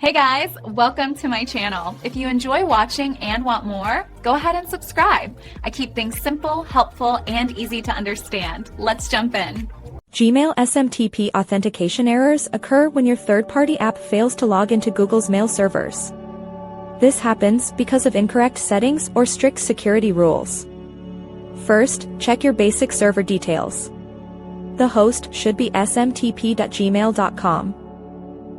Hey guys, welcome to my channel. If you enjoy watching and want more, go ahead and subscribe. I keep things simple, helpful, and easy to understand. Let's jump in. Gmail SMTP authentication errors occur when your third-party app fails to log into Google's mail servers. This happens because of incorrect settings or strict security rules. First, check your basic server details. The host should be smtp.gmail.com.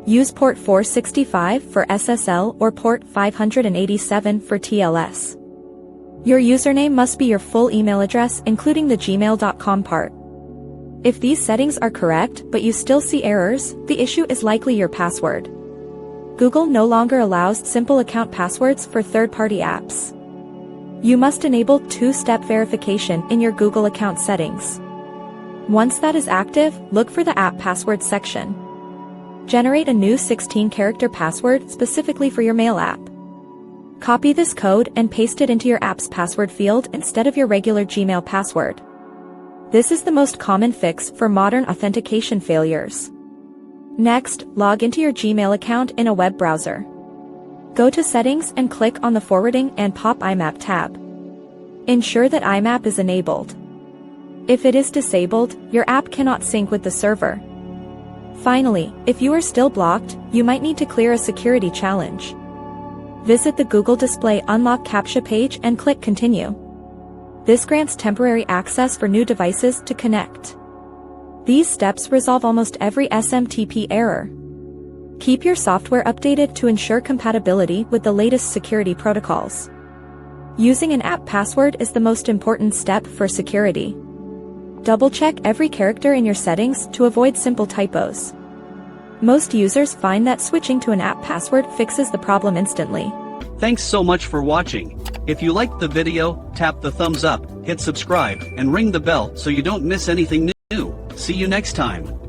Use port 465 for SSL or port 587 for TLS. Your username must be your full email address including the gmail.com part. If these settings are correct but you still see errors, the issue is likely your password. Google no longer allows simple account passwords for third-party apps. You must enable two-step verification in your Google account settings. Once that is active, look for the App Password section. Generate a new 16-character password specifically for your mail app. Copy this code and paste it into your app's password field instead of your regular Gmail password. This is the most common fix for modern authentication failures. Next, log into your Gmail account in a web browser. Go to Settings and click on the Forwarding and Pop IMAP tab. Ensure that IMAP is enabled. If it is disabled, your app cannot sync with the server. Finally, if you are still blocked, you might need to clear a security challenge. Visit the Google Display Unlock CAPTCHA page and click Continue. This grants temporary access for new devices to connect. These steps resolve almost every SMTP error. Keep your software updated to ensure compatibility with the latest security protocols. Using an app password is the most important step for security. Double-check every character in your settings to avoid simple typos. Most users find that switching to an app password fixes the problem instantly. Thanks so much for watching. If you liked the video, tap the thumbs up, hit subscribe, and ring the bell so you don't miss anything new. See you next time.